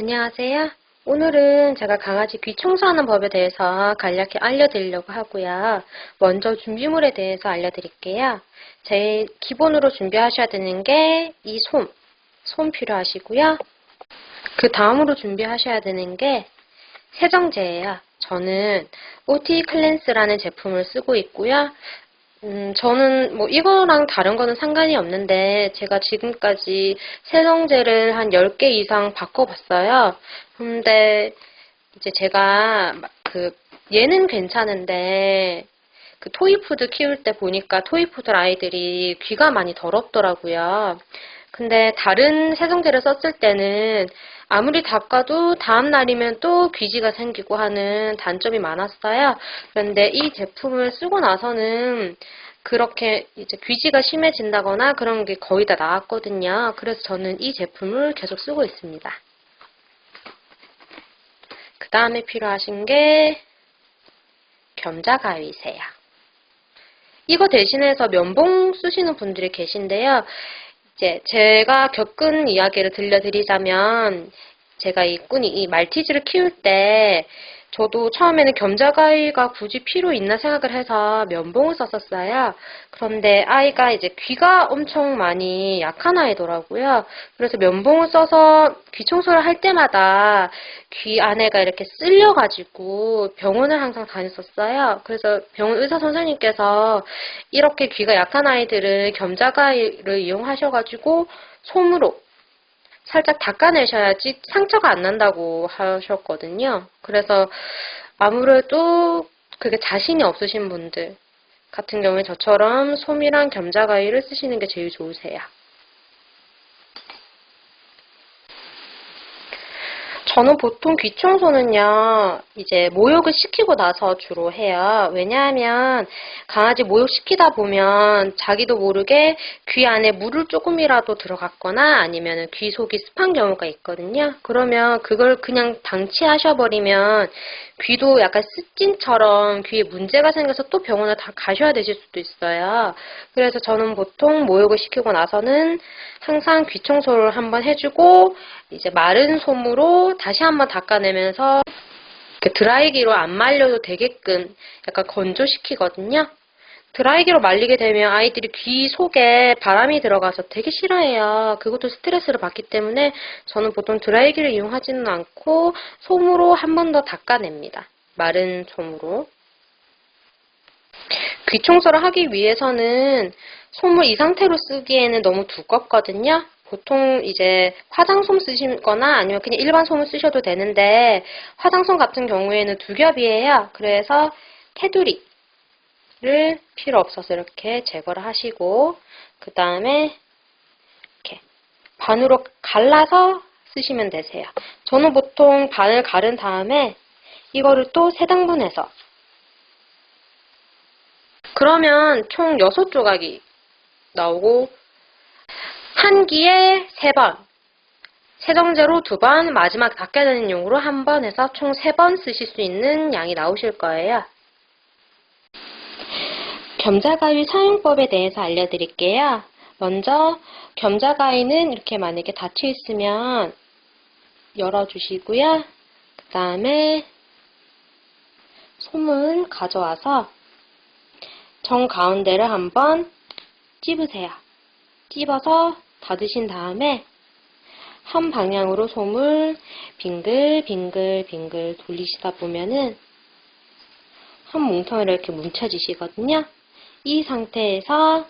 안녕하세요. 오늘은 제가 강아지 귀 청소하는 법에 대해서 간략히 알려드리려고 하고요. 먼저 준비물에 대해서 알려드릴게요. 제일 기본으로 준비하셔야 되는 게 이 솜 필요하시고요. 그 다음으로 준비하셔야 되는 게 세정제예요. 저는 OT 클렌스라는 제품을 쓰고 있고요. 저는 뭐 이거랑 다른 거는 상관이 없는데 제가 지금까지 세정제를 한 10개 이상 바꿔봤어요. 근데 이제 제가 얘는 괜찮은데 그 토이푸드 키울 때 보니까 토이푸드 아이들이 귀가 많이 더럽더라고요. 근데 다른 세정제를 썼을 때는 아무리 닦아도 다음날이면 또 귀지가 생기고 하는 단점이 많았어요. 그런데 이 제품을 쓰고 나서는 그렇게 이제 귀지가 심해진다거나 그런 게 거의 다 나았거든요. 그래서 저는 이 제품을 계속 쓰고 있습니다. 그 다음에 필요하신 게 겸자가위세요. 이거 대신해서 면봉 쓰시는 분들이 계신데요. 이제 제가 겪은 이야기를 들려드리자면 제가 이 말티즈를 키울 때 저도 처음에는 겸자가위가 굳이 필요 있나 생각을 해서 면봉을 썼었어요. 그런데 아이가 이제 귀가 엄청 많이 약한 아이더라고요. 그래서 면봉을 써서 귀 청소를 할 때마다 귀 안에가 이렇게 쓸려가지고 병원을 항상 다녔었어요. 그래서 병원 의사 선생님께서 이렇게 귀가 약한 아이들은 겸자가위를 이용하셔가지고 솜으로 살짝 닦아내셔야지 상처가 안 난다고 하셨거든요. 그래서 아무래도 그게 자신이 없으신 분들 같은 경우에 저처럼 솜이랑 겸자가위를 쓰시는 게 제일 좋으세요. 저는 보통 귀 청소는요, 이제 목욕을 시키고 나서 주로 해요. 왜냐하면 강아지 목욕시키다 보면 자기도 모르게 귀 안에 물을 조금이라도 들어갔거나 아니면 귀 속이 습한 경우가 있거든요. 그러면 그걸 그냥 방치하셔버리면 귀도 약간 습진처럼 귀에 문제가 생겨서 또 병원을 다 가셔야 되실 수도 있어요. 그래서 저는 보통 목욕을 시키고 나서는 항상 귀 청소를 한번 해주고 이제 마른 솜으로 다시 한번 닦아내면서 드라이기로 안 말려도 되게끔 약간 건조시키거든요. 드라이기로 말리게 되면 아이들이 귀 속에 바람이 들어가서 되게 싫어해요. 그것도 스트레스를 받기 때문에 저는 보통 드라이기를 이용하지는 않고 솜으로 한 번 더 닦아냅니다. 마른 솜으로. 귀 청소를 하기 위해서는 솜을 이 상태로 쓰기에는 너무 두껍거든요. 보통 이제 화장솜 쓰시거나 아니면 그냥 일반 솜을 쓰셔도 되는데 화장솜 같은 경우에는 두 겹이에요. 그래서 테두리를 필요 없어서 이렇게 제거를 하시고 그 다음에 이렇게 반으로 갈라서 쓰시면 되세요. 저는 보통 반을 가른 다음에 이거를 또 세 당분해서 그러면 총 6조각이 나오고 한 기에 3번, 세정제로 2번, 마지막 닦아내는 용으로 1번 해서 총 3번 쓰실 수 있는 양이 나오실 거예요. 겸자가위 사용법에 대해서 알려드릴게요. 먼저 겸자가위는 이렇게 만약에 닫혀 있으면 열어주시고요. 그 다음에 솜을 가져와서 정 가운데를 한번 찝으세요. 찝어서 닫으신 다음에 한 방향으로 솜을 빙글빙글 돌리시다 보면은 한 뭉텅이로 이렇게 뭉쳐지시거든요. 이 상태에서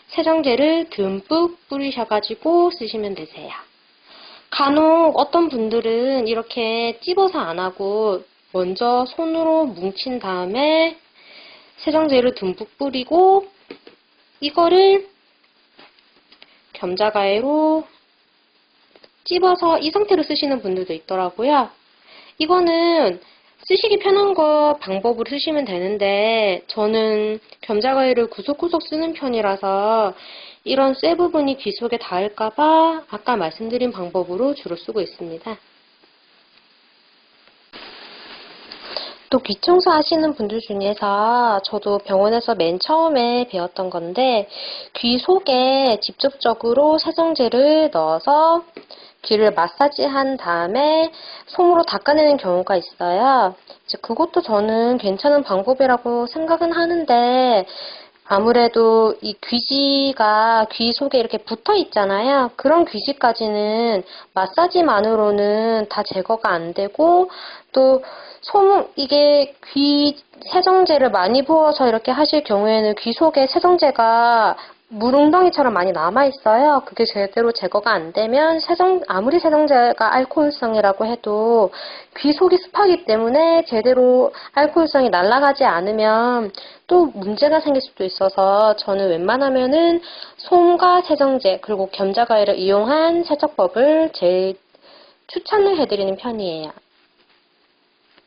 세정제를 듬뿍 뿌리셔가지고 쓰시면 되세요. 간혹 어떤 분들은 이렇게 찝어서 안 하고 먼저 손으로 뭉친 다음에 세정제를 듬뿍 뿌리고 이거를 겸자가위로 찝어서 이 상태로 쓰시는 분들도 있더라고요. 이거는 쓰시기 편한 거 방법으로 쓰시면 되는데 저는 겸자가위를 구석구석 쓰는 편이라서 이런 쇠 부분이 귀 속에 닿을까봐 아까 말씀드린 방법으로 주로 쓰고 있습니다. 또 귀 청소 하시는 분들 중에서 저도 병원에서 맨 처음에 배웠던 건데 귀 속에 직접적으로 세정제를 넣어서 귀를 마사지한 다음에 솜으로 닦아내는 경우가 있어요. 이제 그것도 저는 괜찮은 방법이라고 생각은 하는데 아무래도 이 귀지가 귀 속에 이렇게 붙어 있잖아요. 그런 귀지까지는 마사지만으로는 다 제거가 안 되고 또 이게 귀 세정제를 많이 부어서 이렇게 하실 경우에는 귀 속에 세정제가 물웅덩이처럼 많이 남아있어요. 그게 제대로 제거가 안 되면 아무리 세정제가 알코올성이라고 해도 귀 속이 습하기 때문에 제대로 알코올성이 날아가지 않으면 또 문제가 생길 수도 있어서 저는 웬만하면은 솜과 세정제 그리고 겸자과일을 이용한 세척법을 제일 추천을 해드리는 편이에요.